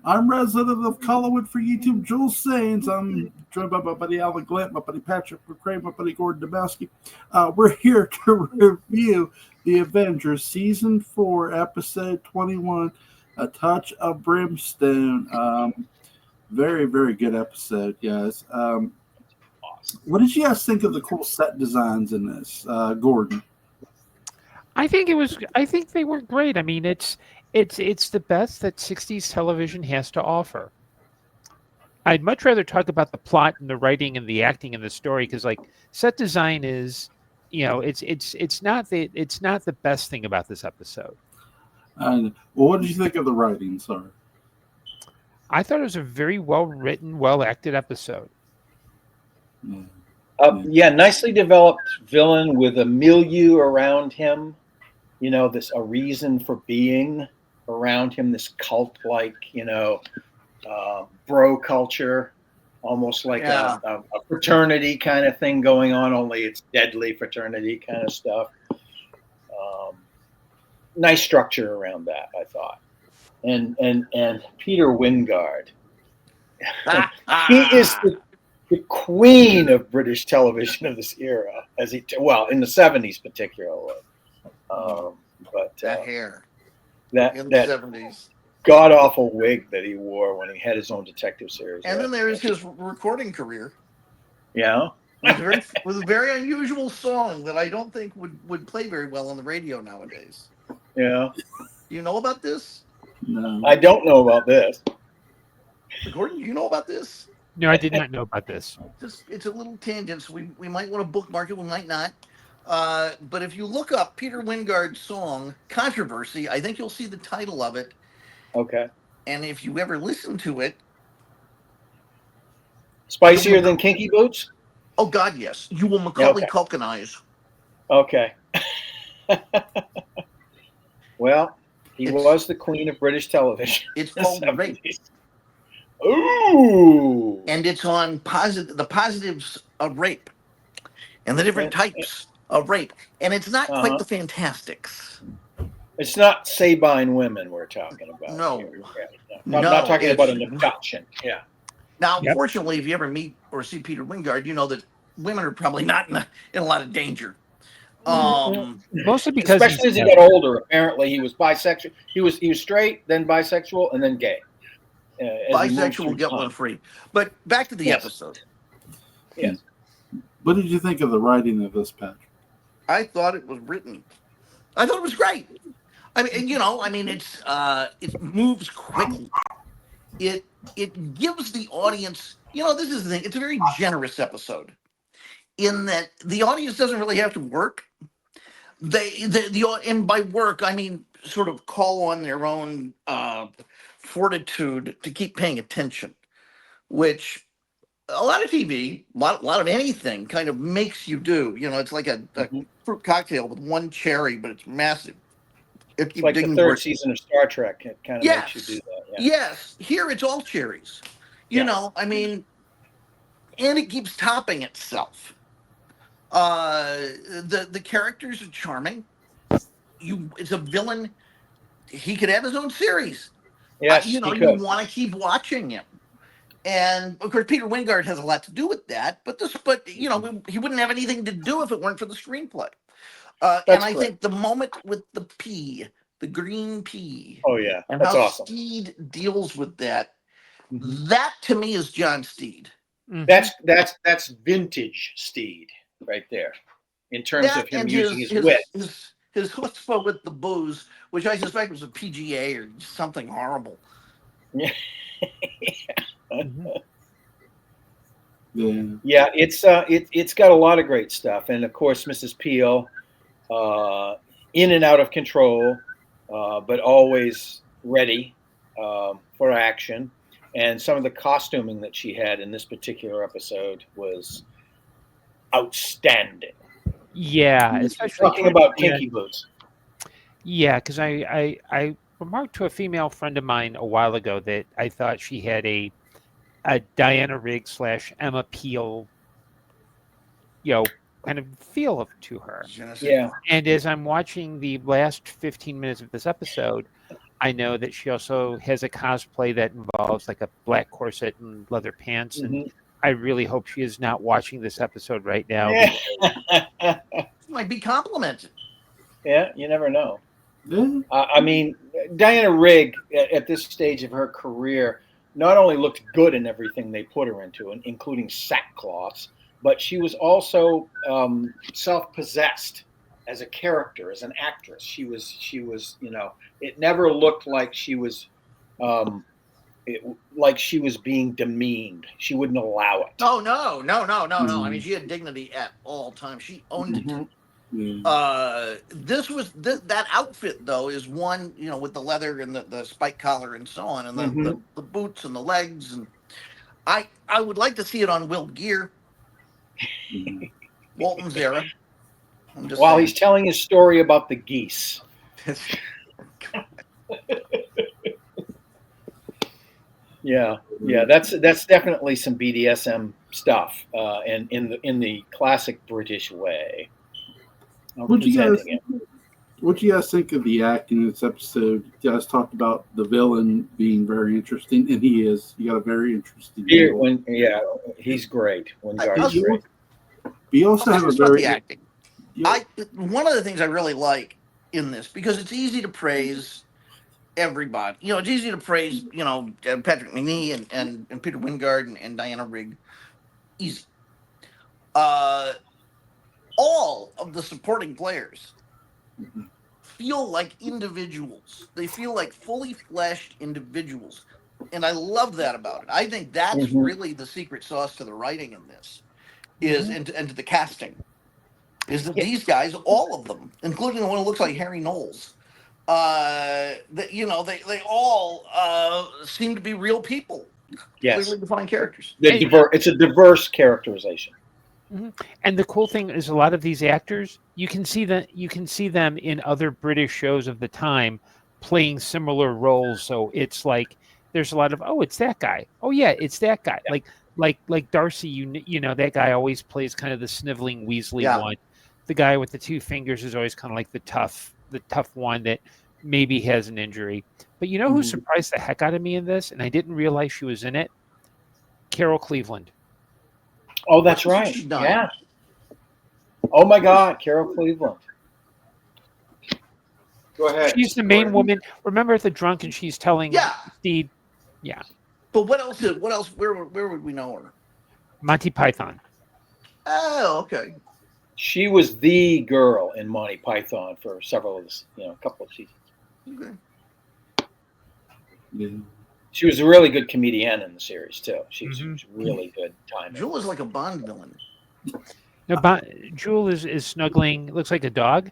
I'm resident of Collinwood for YouTube, Jules Sains. I'm joined by my buddy Alan Gallant, my buddy Patrick McCray, my buddy Gordon Dymowski. We're here to review the Avengers Season 4, Episode 21, A Touch of Brimstone. Very, very good episode, guys. What did you guys think of the cool set designs in this, Gordon? I think it was. I think they were great. I mean, it's the best that '60s television has to offer. I'd much rather talk about the plot and the writing and the acting and the story because, like, set design is, it's not the best thing about this episode. Well, what did you think of the writing? Sorry. I thought it was a very well written, well acted episode. Nicely developed villain with a milieu around him. A reason for being around him. This cult-like, bro culture, almost like a fraternity kind of thing going on. Only it's deadly fraternity kind of stuff. Nice structure around that, I thought. And Peter Wingard, he is the queen of British television of this era, in the 70s particularly. But that hair, that 70s, god awful wig that he wore when he had his own detective series. And then there's his recording career. Yeah, with a very unusual song that I don't think would play very well on the radio nowadays. Yeah, do you know about this? No, I don't know about this. Gordon, do you know about this? No, I did not know about this. It's a little tangent, so we might want to bookmark it, we might not. But if you look up Peter Wingard's song, Controversy, I think you'll see the title of it. Okay. And if you ever listen to it... Spicier than Kinky Boots? Oh, God, yes. You will Macaulay Culkinize. Okay. Well, he was the queen of British television. It's called Rape. Ooh. And it's on the positives of rape and the different types of rape. And it's not quite the Fantastics. It's not Sabine women we're talking about. No. I'm not talking about an abduction. Yeah. Now, fortunately, if you ever meet or see Peter Wingard, you know that women are probably not in a lot of danger. Mostly because, especially as he got older, apparently he was bisexual. He was straight, then bisexual, and then gay. Bisexual, get one free. But back to the episode. Yes. What did you think of the writing of this, Patrick? I thought it was written. I thought it was great. It moves quickly. It gives the audience, this is the thing. It's a very generous episode in that the audience doesn't really have to work. And by work, I mean sort of call on their own fortitude to keep paying attention, which a lot of TV, a lot of anything kind of makes you do. It's like a fruit cocktail with one cherry, but it's massive. It's like the third season of Star Trek. It kind of makes you do that. Yeah. Yes. Here it's all cherries. And it keeps topping itself. The characters are charming. It's a villain. He could have his own series. Yes, you want to keep watching him. And of course, Peter Wingard has a lot to do with that. But he wouldn't have anything to do if it weren't for the screenplay. And I think the moment with the pea, the green pea. Oh yeah, and that's how awesome. Steed deals with that. That to me is John Steed. That's vintage Steed right there, in terms of him using his wit. His chutzpah with the booze, which I suspect was a PGA or something horrible. Yeah. Yeah, it's got a lot of great stuff, and of course Mrs. Peel, in and out of control, but always ready for action. And some of the costuming that she had in this particular episode was outstanding. Yeah, especially talking about Kinky Boots. Yeah, because I remarked to a female friend of mine a while ago that I thought she had a Diana Rigg / Emma Peel, kind of feel to her. Yeah. And as I'm watching the last 15 minutes of this episode, I know that she also has a cosplay that involves like a black corset and leather pants, and Mhm. I really hope she is not watching this episode right now. Yeah. Might be complimented. Yeah, you never know. Yeah. I mean, Diana Rigg at this stage of her career not only looked good in everything they put her into, including sackcloths, but she was also self-possessed as a character, as an actress. She was, it never looked like she was, like she was being demeaned. She wouldn't allow it. Oh no. I mean, she had dignity at all times. She owned it. Mhm. Yeah. That outfit though is one, with the leather and the spike collar and so on, and the boots and the legs, and I would like to see it on Will Gear, Walton's era. I'm just While saying. he's telling his story about the geese. Yeah, that's definitely some BDSM stuff, and in the classic British way. What you guys think of the acting in this episode? You guys talked about the villain being very interesting, and he is. You got a very interesting villain. He's great. I'll- Great. We also have a Let's talk very the acting. One of the things I really like in this, because it's easy to praise everybody. It's easy to praise, Patrick McNee and Peter Wingard and Diana Rigg. Easy. All of the supporting players feel like individuals. They feel like fully fleshed individuals. And I love that about it. I think that's really the secret sauce to the writing in this, and to the casting, is that these guys, all of them, including the one who looks like Harry Knowles, they all seem to be real people. Yes, Clearly defined characters. It's a diverse characterization. And the cool thing is, a lot of these actors, you can see them in other British shows of the time playing similar roles. So it's like there's a lot of, it's that guy. Oh yeah, it's that guy. Yeah. Like Darcy, you know that guy always plays kind of the sniveling Weasley one. The guy with the two fingers is always kind of like the tough one that maybe has an injury. But you know who surprised the heck out of me in this, and I didn't realize she was in it? Carol Cleveland. Oh, that's right. Yeah. Oh my God, Carol Cleveland. Go ahead. She's the main woman. Remember at the drunk, and she's telling Steve. Yeah. But what else? Where would we know her? Monty Python. Oh, okay. She was the girl in Monty Python for several of a couple of seasons. Okay. Yeah. She was a really good comedian in the series too. She was really good timing. Jewel is like a Bond villain. No, Jewel is snuggling. Looks like a dog.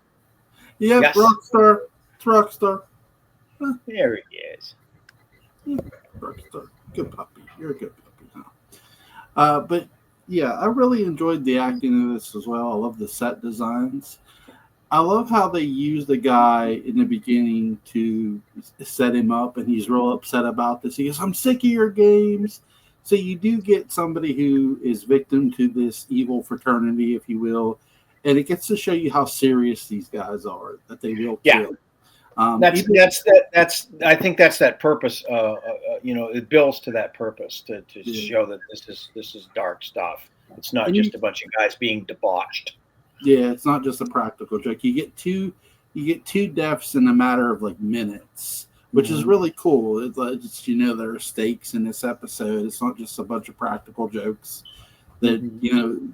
Yeah, Yes. Rockstar. It's Rockstar. There he is. Rockstar. Good puppy. You're a good puppy now. But yeah, I really enjoyed the acting in this as well. I love the set designs. I love how they use the guy in the beginning to set him up, and he's real upset about this. He goes, "I'm sick of your games." So you do get somebody who is victim to this evil fraternity, if you will, and it gets to show you how serious these guys are, that they will kill. I think that's that purpose. It builds to that purpose to show that this is dark stuff. It's not just a bunch of guys being debauched. Yeah, it's not just a practical joke. You get two deaths in a matter of like minutes, which is really cool. It's there are stakes in this episode. It's not just a bunch of practical jokes that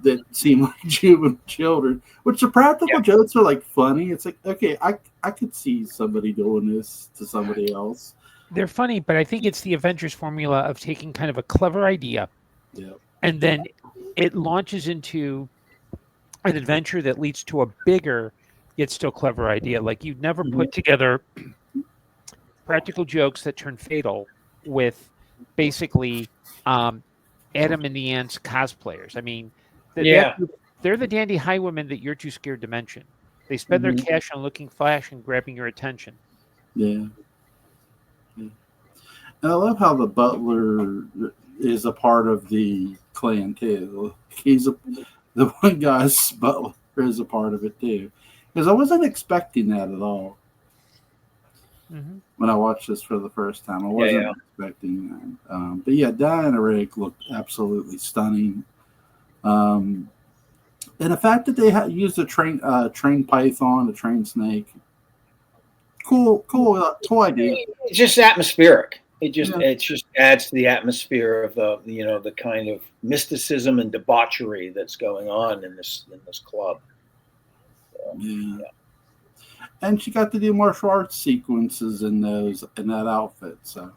that seem like juvenile children. Which the practical jokes are like funny. It's like, okay, I could see somebody doing this to somebody else. They're funny, but I think it's the Avengers formula of taking kind of a clever idea, and then it launches into an adventure that leads to a bigger yet still clever idea. Like you'd never put together practical jokes that turn fatal with basically Adam and the Ants cosplayers. I mean, they're the dandy highwaymen that you're too scared to mention. They spend their cash on looking flash and grabbing your attention. Yeah. And I love how the butler is a part of the clan too. The one guy's butler is a part of it too, because I wasn't expecting that at all. Mhm. when I watched this for the first time. I Yeah, wasn't yeah. expecting that. But yeah, Diana Rigg looked absolutely stunning. And the fact that they used a train python, a train snake, cool idea. It's just atmospheric. Yeah. It just adds to the atmosphere of the kind of mysticism and debauchery that's going on in this club. Yeah. And she got to do martial arts sequences in that outfit, so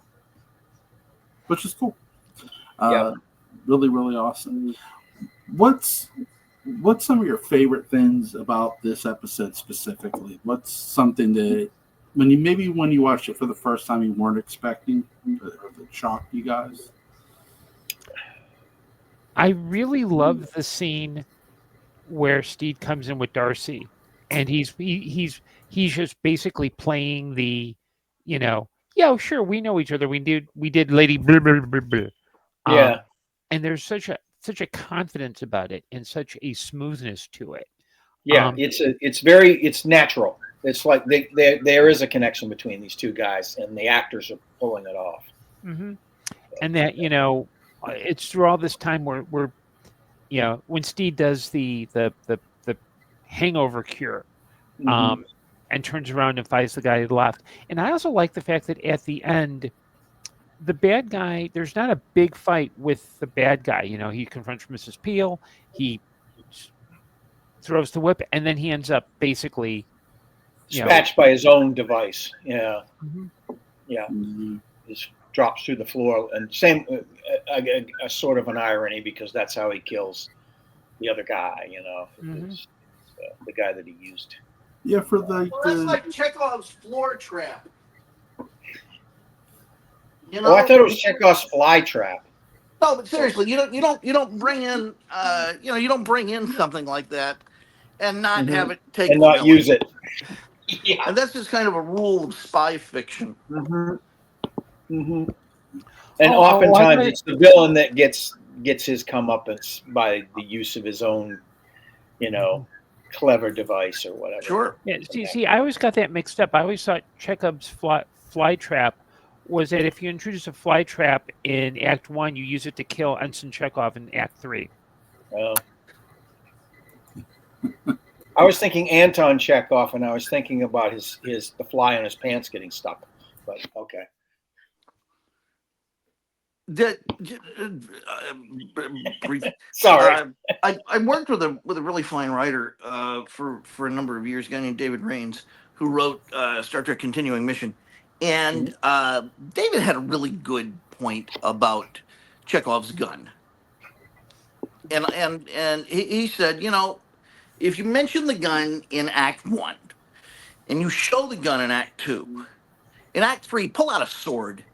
which is cool. Yeah. Really, really awesome. What's some of your favorite things about this episode specifically? What's something that when you watched it for the first time you weren't expecting or that shocked you guys? I really love the scene where Steve comes in with Darcy, and he's just basically playing the, yeah, sure, we know each other. We did Lady blah, blah, blah, blah. Yeah. And there's such a confidence about it and such a smoothness to it. Yeah. It's natural. It's like there is a connection between these two guys, and the actors are pulling it off. Mm-hmm. And that it's through all this time where when Steve does the hangover cure, Mhm. and turns around and fights the guy left. And I also like the fact that at the end, the bad guy, there's not a big fight with the bad guy. He confronts Mrs. Peel, he throws the whip, and then he ends up basically, Dispatched by his own device. Yeah. Mhm. Yeah. Mm-hmm. Just drops through the floor, and same a sort of an irony, because that's how he kills the other guy. Mhm. It's, the guy that he used. Yeah, for the, Well, that's like Chekhov's floor trap. Oh, I thought it was Chekhov's fly trap. No, but seriously, you don't bring in you don't bring in something like that and not Mhm. have it take And not use it. Yeah. And that's just kind of a rule of spy fiction. Mm-hmm. Mm-hmm. And Oh, oftentimes it's the villain that gets his comeuppance by the use of his own, clever device or whatever. Sure. Yeah, see, I always got that mixed up. I always thought Chekhov's fly trap was that if you introduce a fly trap in Act 1, you use it to kill Ensign Chekhov in Act 3. I was thinking Anton Chekhov, and I was thinking about the fly on his pants getting stuck. But okay. Sorry. I worked with a really fine writer for a number of years, a guy named David Rains, who wrote Star Trek Continuing Mission. And David had a really good point about Chekhov's gun. And he said, if you mention the gun in Act 1 and you show the gun in Act 2, in Act 3, pull out a sword.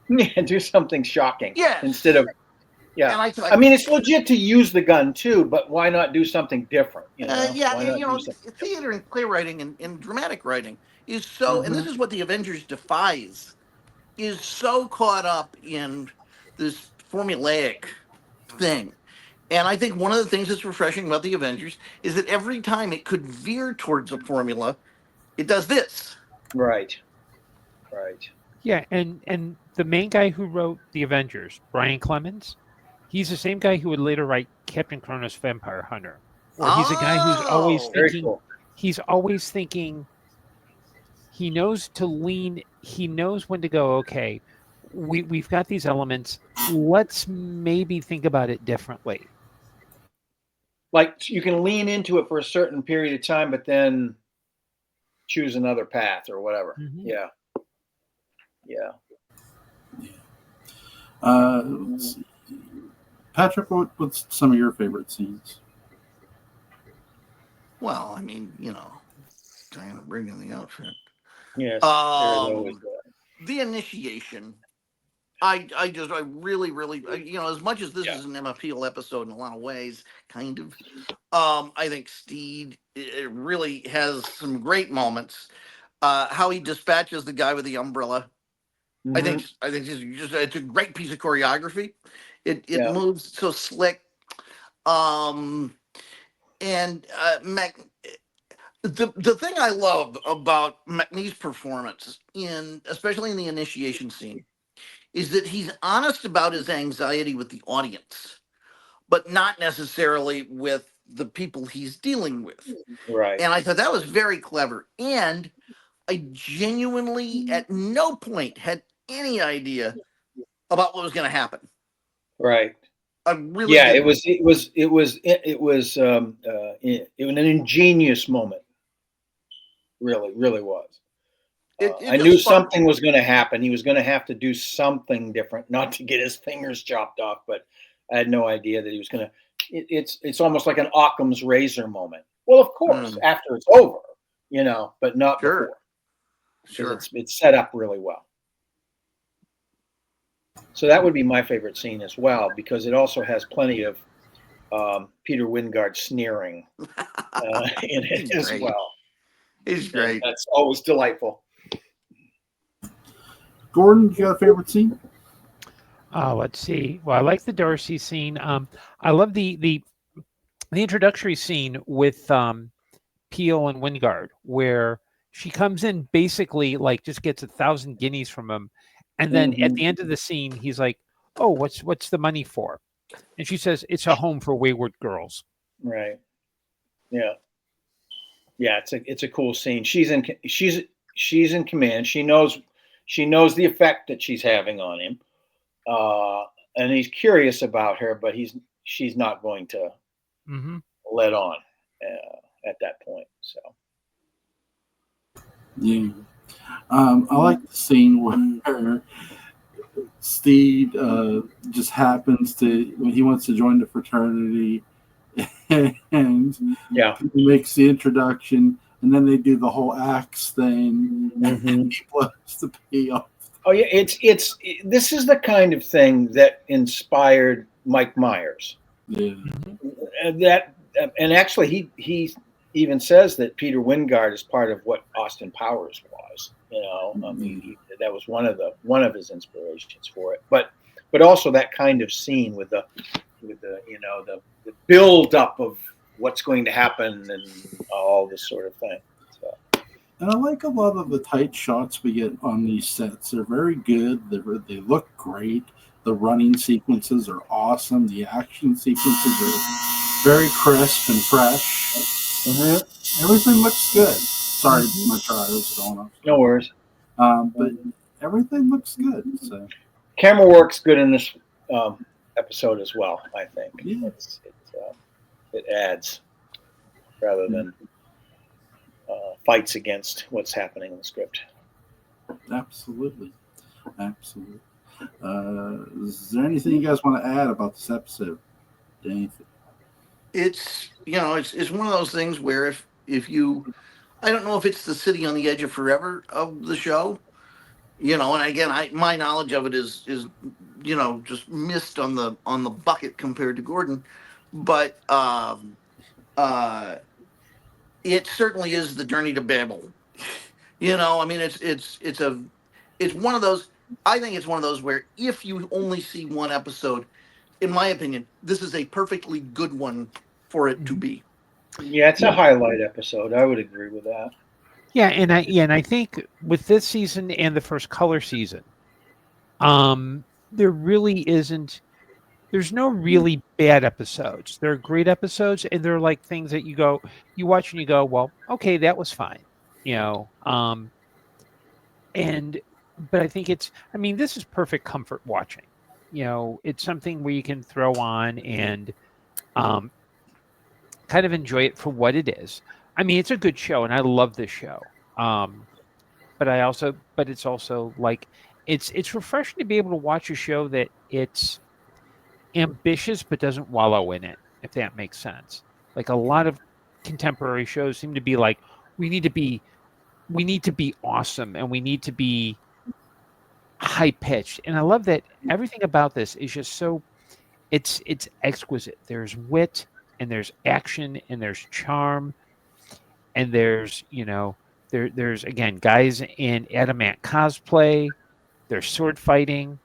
Yeah, do something shocking. Yes. Instead of, yeah. And I mean, it's legit to use the gun too, but why not do something different? Theater and playwriting and dramatic writing is so, and this is what the Avengers defies, is so caught up in this formulaic thing. And I think one of the things that's refreshing about the Avengers is that every time it could veer towards a formula, it does this. Right. Yeah, and the main guy who wrote the Avengers, Brian Clemens, he's the same guy who would later write Captain Kronos Vampire Hunter. Or he's a guy who's always thinking, cool. He's always thinking, he knows to lean, he knows when to go, okay, we've got these elements, let's maybe think about it differently. Like, you can lean into it for a certain period of time, but then choose another path or whatever. Mm-hmm. Yeah. Let's see. Patrick, what's some of your favorite scenes? Well, I mean, trying to bring in the outfit. Yes. The initiation. I really, as much as this is an Emma Peel episode in a lot of ways, kind of, I think Steed really has some great moments. How he dispatches the guy with the umbrella. I think it's a great piece of choreography. It moves so slick. And The thing I love about McNee's performance, especially in the initiation scene, is that he's honest about his anxiety with the audience, but not necessarily with the people he's dealing with. Right. And I thought that was very clever. And I genuinely, at no point, had any idea about what was going to happen. Right. I really Yeah, didn't. it was an ingenious moment. Really was. It I just knew sparked- something was going to happen. He was going to have to do something different, not to get his fingers chopped off, but I had no idea that he was going to. It's almost like an Occam's razor moment. Well, of course, after it's over, but not before. Sure. It's set up really well. So that would be my favorite scene as well, because it also has plenty of Peter Wyngarde sneering in it as well. He's great. And that's always delightful. Gordon, you got a favorite scene? Let's see. Well, I like the Darcy scene. I love the introductory scene with Peel and Wyngarde, where she comes in basically like just gets 1,000 guineas from him, and then at the end of the scene, he's like, "Oh, what's the money for?" And she says, "It's a home for wayward girls." Right. Yeah. Yeah. It's a cool scene. She's in command. She knows the effect that she's having on him, and he's curious about her, but she's not going to let on at that point. So. Yeah. I like the scene where Steve just happens to, when he wants to join the fraternity, and he makes the introduction, and then they do the whole axe thing, and he blows the pee off. Oh yeah, this is the kind of thing that inspired Mike Myers. Yeah. And actually he even says that Peter Wyngarde is part of what Austin Powers was. I mean, that was one of his inspirations for it. But also that kind of scene with the the build up of what's going to happen and all this sort of thing. So. And I like a lot of the tight shots we get on these sets. They're very good. They look great. The running sequences are awesome. The action sequences are very crisp and fresh. Everything looks good. Sorry, my child was going off. No worries. But everything looks good. So camera work's good in this episode as well. I think it adds rather than fights against what's happening in the script. Absolutely. Is there anything you guys want to add about this episode? Anything? It's one of those things where if you, I don't know if it's the city on the edge of forever of the show, and again, my knowledge of it is just missed on the bucket compared to Gordon, but it certainly is the journey to Babel. I mean, it's one of those. I think it's one of those where if you only see one episode, in my opinion, this is a perfectly good one for it to be. Yeah, it's a highlight episode. I would agree with that. Yeah, and I think with this season and the first Color season, there really isn't. There's no really bad episodes. They're great episodes, and they're like things that you watch and you go, well, okay, that was fine, but I think this is perfect comfort watching. It's something where you can throw on and kind of enjoy it for what it is. I mean, it's a good show, and I love this show. But it's also like it's refreshing to be able to watch a show that it's ambitious but doesn't wallow in it, if that makes sense. Like a lot of contemporary shows seem to be like, we need to be awesome and we need to be high pitched. And I love that everything about this is just so it's exquisite. There's wit and there's action and there's charm and there's there's again guys in adamant cosplay, there's sword fighting,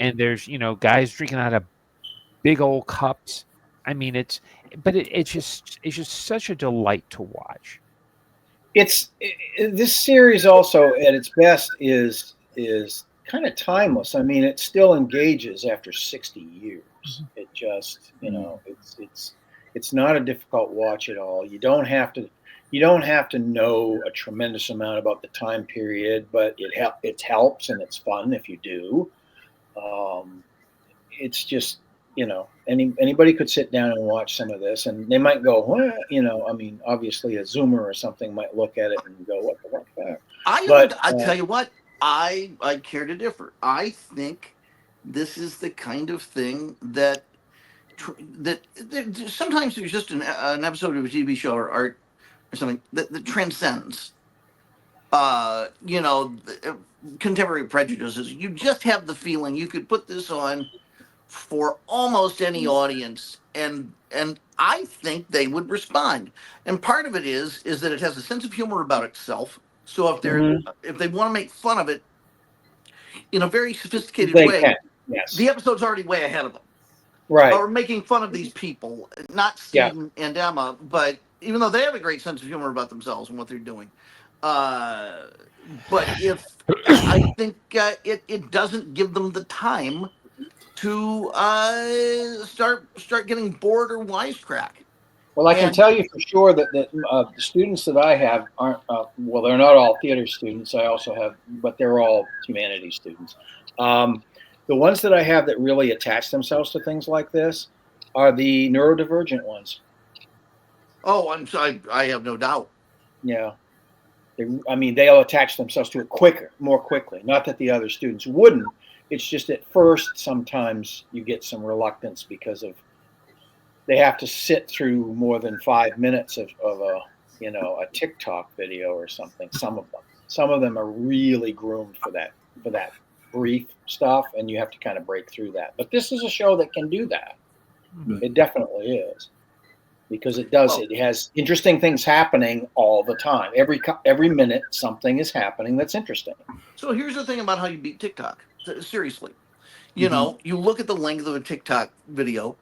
and there's guys drinking out of big old cups. I mean, it's just such a delight to watch. This series also at its best is kind of timeless. I mean, it still engages after 60 years. It just, it's not a difficult watch at all. You don't have to know a tremendous amount about the time period, but it helps and it's fun if you do. It's just, anybody could sit down and watch some of this, and they might go, "What?" I mean, obviously a Zoomer or something might look at it and go, "What the fuck?" I tell you what, I care to differ. I think this is the kind of thing that sometimes there's just an episode of a TV show or art or something that transcends contemporary prejudices. You just have the feeling you could put this on for almost any audience, and I think they would respond. And part of it is that it has a sense of humor about itself. So if they want to make fun of it in a very sophisticated They way, can, yes, the episode's already way ahead of them. right, Or making fun of these people, not yeah. Steve and Emma, but even though they have a great sense of humor about themselves and what they're doing. But if I think it doesn't give them the time to start getting bored or wisecrack. Well, I can And tell you for sure that the students that I have aren't, well, they're not all theater students. I also have, but they're all humanities students. The ones that I have that really attach themselves to things like this are the neurodivergent ones. oh, I'm sorry, I have no doubt. Yeah. I mean, they'll attach themselves to it more quickly. Not that the other students wouldn't. It's just at first, sometimes you get some reluctance because of they have to sit through more than 5 minutes of a TikTok video or something. Some of them are really groomed for that brief stuff, and you have to kind of break through that. But this is a show that can do that. It definitely is, because it does. It has interesting things happening all the time. Every minute, something is happening that's interesting. So here's the thing about how you beat TikTok. Seriously, you look at the length of a TikTok video,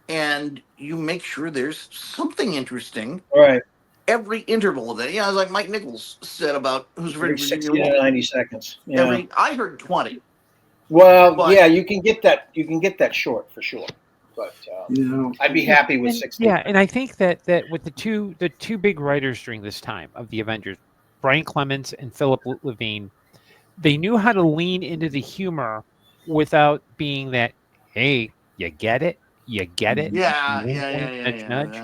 and you make sure there's something interesting. Right. Every interval of that. Yeah, it's like Mike Nichols said about Who's Afraid Every of Virginia 60 to Woolf. 90 seconds. Yeah. I heard 20. Well, But- yeah, you can get that. You can get that short for sure. But I'd be happy with 60. Yeah, and I think that with the two big writers during this time of the Avengers, Brian Clemens and Philip Levine, they knew how to lean into the humor without being that, hey, you get it, Yeah.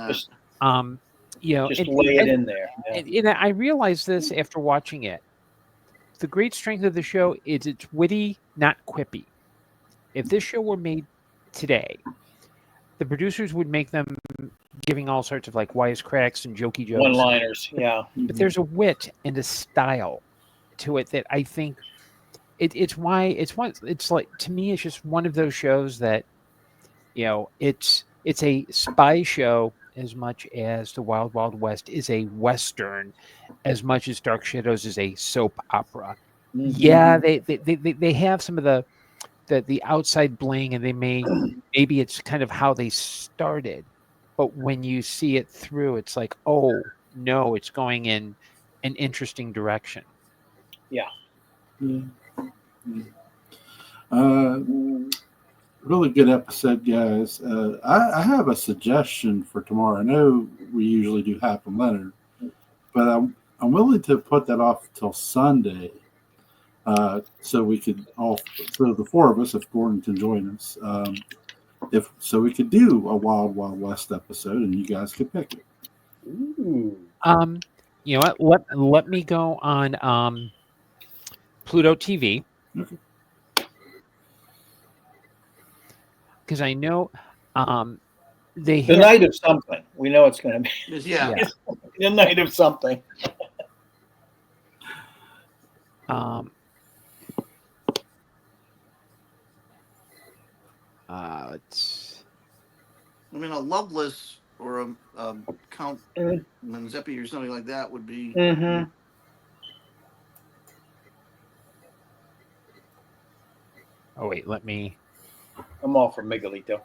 Just Just lay it in there. Yeah. and I realized this after watching it. The great strength of the show is it's witty, not quippy. If this show were made today, the producers would make them giving all sorts of like wisecracks and jokey jokes. One-liners, yeah. But there's a wit and a style to it that I think it's like, to me, it's just one of those shows that, it's a spy show as much as the Wild Wild West is a Western, as much as Dark Shadows is a soap opera. Mm-hmm. Yeah, they have some of the outside bling, and maybe it's kind of how they started, but when you see it through, it's like, oh no, it's going in an interesting direction. Yeah. Really good episode, guys. I have a suggestion for tomorrow. I know we usually do Hap and Leonard, but I'm willing to put that off till Sunday, so we could so the four of us, if Gordon can join us, we could do a Wild Wild West episode, and you guys could pick it. Ooh. You know what? Let me go on Pluto TV. Okay. Because I know the night of something. We know it's going to be. Yeah. The night of something. It's. I mean, a Loveless or a Count Manzeppi or something like that would be. Mm-hmm. Oh wait, let me. I'm all for Miguelito.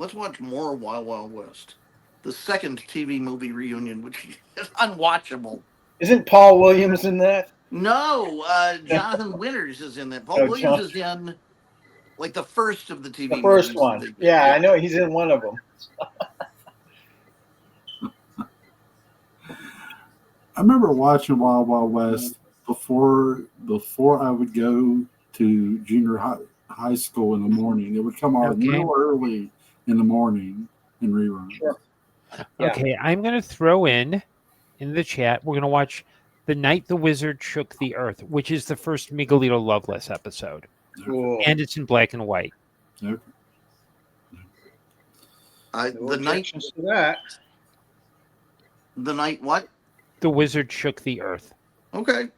let's watch more Wild Wild West. The second TV movie reunion, which is unwatchable. Isn't Paul Williams in that? No, Jonathan Winters is in that. Paul Oh, Williams John. is in like the first of the TV The first movies. one. that they did. Yeah, I know he's in one of them. I remember watching Wild Wild West before I would go to junior high school in the morning. It would come on Okay. real early in the morning in reruns. Sure. Yeah. Okay, I'm going to throw in the chat. We're going to watch The Night the Wizard Shook the Earth, which is the first Miguelito Loveless episode. Cool. And it's in black and white. Okay. No The night, objections to that. what? The Wizard Shook the Earth. Okay.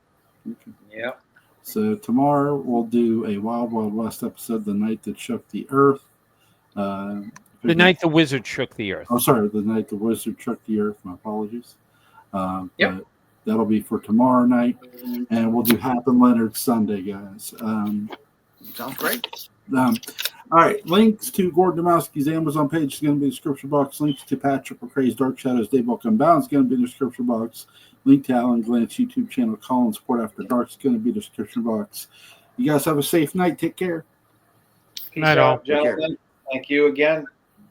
Yeah. So tomorrow we'll do a Wild Wild West episode, The Night That Shook the Earth. The Night the Wizard Shook the Earth. Oh, sorry, The Night the Wizard Shook the Earth. My apologies. Yep. But that'll be for tomorrow night, and we'll do Hap and Leonard Sunday, guys. Sounds great. All right, links to Gordon Dymowski's Amazon page is going to be in the description box. Links to Patrick McCray's Dark Shadows Daybreak Unbound is going to be in the description box. Link to Alan Glant's YouTube channel, Call and Support After Dark, is going to be in the description box. You guys have a safe night. Take care. Peace Night out, all. gentlemen. Thank you again.